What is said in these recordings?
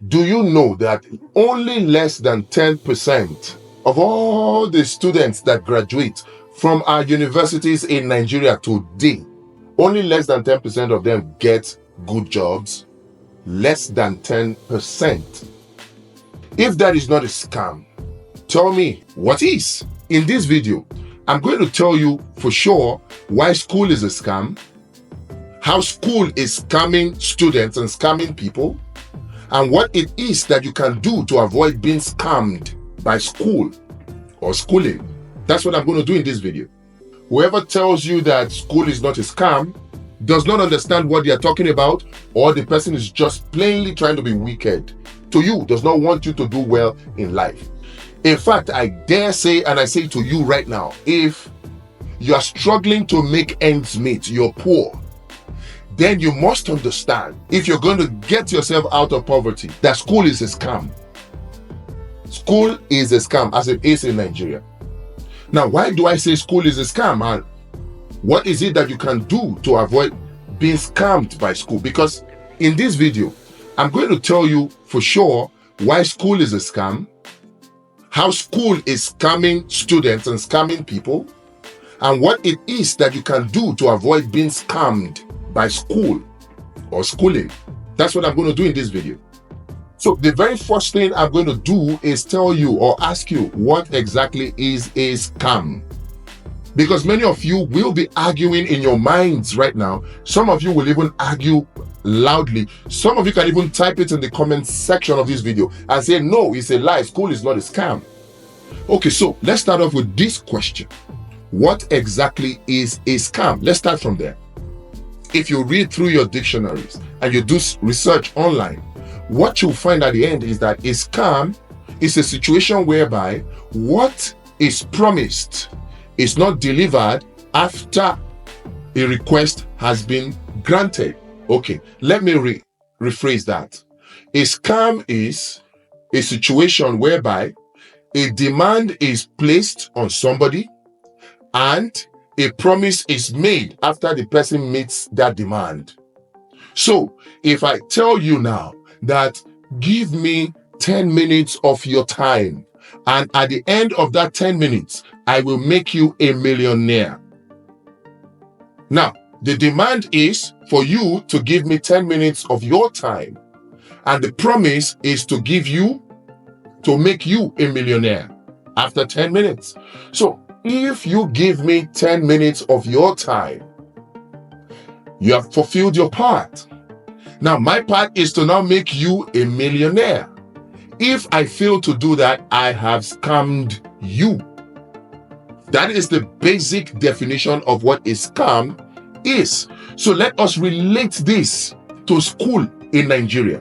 Do you know that only less than 10% of all the students that graduate from our universities in Nigeria today, only less than 10% of them get good jobs? Less than 10%. If that is not a scam, tell me what is? In this video, I'm going to tell you for sure why school is a scam, how school is scamming students and scamming people, and what it is that you can do to avoid being scammed by school or schooling. That's what I'm going to do in this video. Whoever tells you that school is not a scam does not understand what they are talking about, or the person is just plainly trying to be wicked to you, does not want you to do well in life. In fact, I dare say, and I say to you right now, if you are struggling to make ends meet, you're poor, then you must understand, if you're going to get yourself out of poverty, that school is a scam. School is a scam, as it is in Nigeria. Now, why do I say school is a scam? And what is it that you can do to avoid being scammed by school? Because in this video, I'm going to tell you for sure why school is a scam, how school is scamming students and scamming people, and what it is that you can do to avoid being scammed by school or schooling. That's what I'm going to do in this video. So the very first thing I'm going to do is tell you or ask you what exactly is a scam. Because many of you will be arguing in your minds right now. Some of you will even argue loudly. Some of you can even type it in the comment section of this video and say, no, it's a lie. School is not a scam. Okay, so let's start off with this question. What exactly is a scam? Let's start from there. If you read through your dictionaries and you do research online, what you'll find at the end is that a scam is a situation whereby what is promised is not delivered after a request has been granted. Okay, let me rephrase that. A scam is a situation whereby a demand is placed on somebody and a promise is made after the person meets that demand. So if I tell you now that give me 10 minutes of your time, and at the end of that 10 minutes, I will make you a millionaire. Now, the demand is for you to give me 10 minutes of your time, and the promise is to make you a millionaire after 10 minutes. So if you give me 10 minutes of your time, you have fulfilled your part. Now, my part is to now make you a millionaire. If I fail to do that, I have scammed you. That is the basic definition of what a scam is. So let us relate this to school in Nigeria.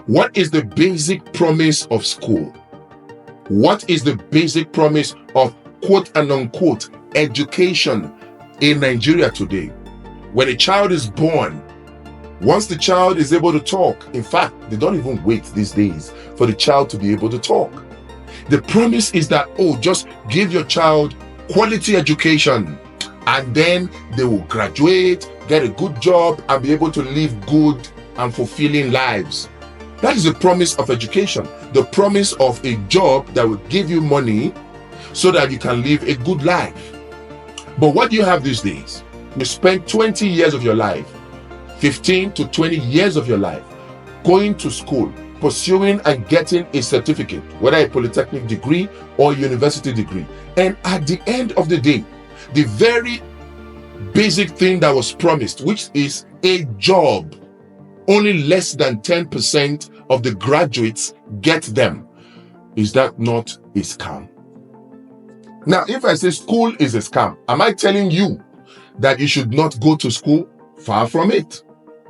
What is the basic promise of school? What is the basic promise of quote and unquote education in Nigeria today? When a child is born, once the child is able to talk, in fact, they don't even wait these days for the child to be able to talk. The promise is that, just give your child quality education and then they will graduate, get a good job and be able to live good and fulfilling lives. That is the promise of education, the promise of a job that will give you money so that you can live a good life. But what do you have these days? You spend 20 years of your life, 15 to 20 years of your life, going to school, pursuing and getting a certificate, whether a polytechnic degree or a university degree. And at the end of the day, the very basic thing that was promised, which is a job, only less than 10% of the graduates get them. Is that not a scam? Now, if I say school is a scam, am I telling you that you should not go to school? Far from it.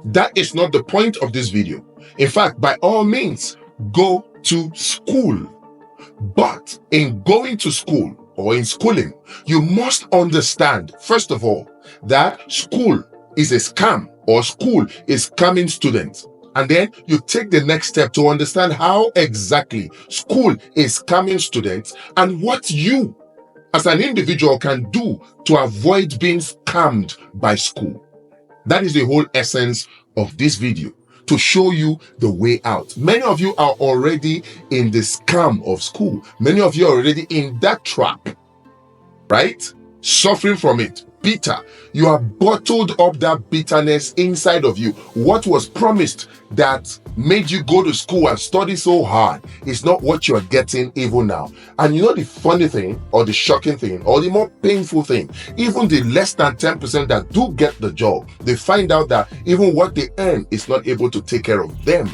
That is not the point of this video. In fact, by all means, go to school. But in going to school or in schooling, you must understand, first of all, that school is a scam or school is scamming students. And then you take the next step to understand how exactly school is scamming students and what you as an individual can do to avoid being scammed by school. That is the whole essence of this video, to show you the way out. Many of you are already in the scam of school. Many of you are already in that trap, right? Suffering from it, bitter. You have bottled up that bitterness inside of you. What was promised that made you go to school and study so hard is not what you're getting even now. And you know the funny thing, or the shocking thing, or the more painful thing, even the less than 10% that do get the job, they find out that even what they earn is not able to take care of them.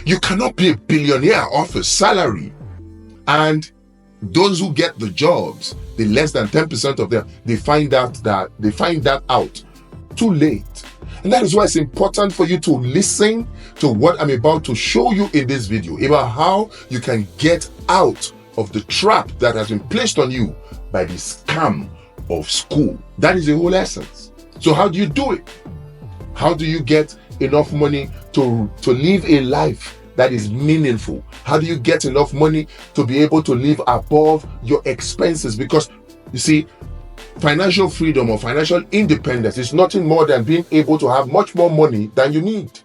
You cannot be a billionaire off a salary. And those who get the jobs, the less than 10% of them, they find that out too late. And that is why it's important for you to listen to what I'm about to show you in this video about how you can get out of the trap that has been placed on you by the scam of school. That is the whole essence. So how do you do it? How do you get enough money to live a life that is meaningful? How do you get enough money to be able to live above your expenses? Because you see, financial freedom or financial independence is nothing more than being able to have much more money than you need.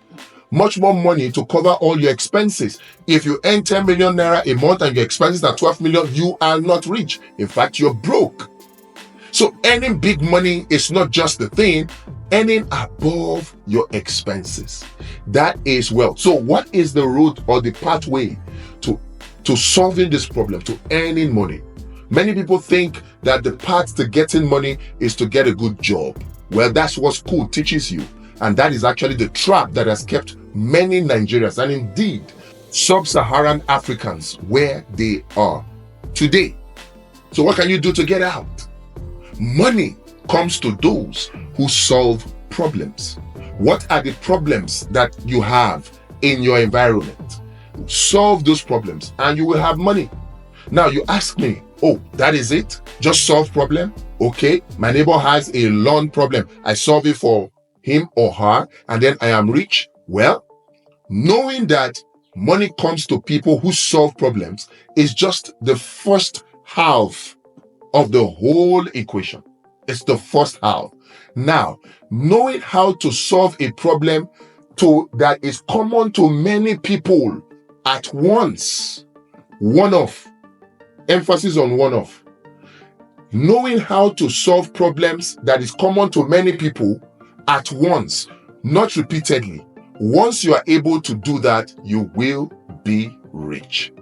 Much more money to cover all your expenses. If you earn 10 million naira a month and your expenses are 12 million, you are not rich. In fact, you're broke. So earning big money is not just the thing, earning above your expenses. That is wealth. So what is the route or the pathway to solving this problem, to earning money? Many people think that the path to getting money is to get a good job. Well, that's what school teaches you. And that is actually the trap that has kept many Nigerians, and indeed sub-Saharan Africans, where they are today. So what can you do to get out? Money comes to those who solve problems. What are the problems that you have in your environment? Solve those problems and you will have money. Now you ask me, oh, that is it? Just solve problem? Okay, my neighbor has a lawn problem. I solve it for him or her and then I am rich. Well, knowing that money comes to people who solve problems is just the first half of the whole equation. It's the first half. Now, knowing how to solve a problem that is common to many people at once, one-off, emphasis on one-off. Knowing how to solve problems that is common to many people at once, not repeatedly. Once you are able to do that, you will be rich.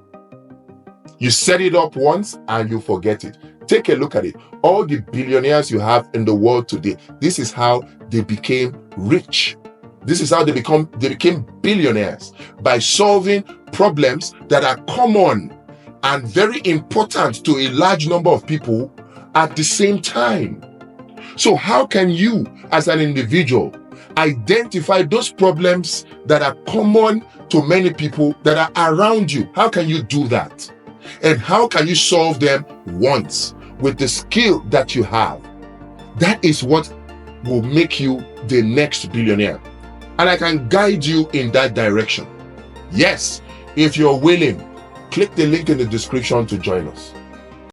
You set it up once and you forget it. Take a look at it. All the billionaires you have in the world today, this is how they became rich. This is how they became billionaires, by solving problems that are common and very important to a large number of people at the same time. So how can you, as an individual, identify those problems that are common to many people that are around you? How can you do that? And how can you solve them once with the skill that you have? That is what will make you the next billionaire. And I can guide you in that direction. Yes, if you're willing, click the link in the description to join us.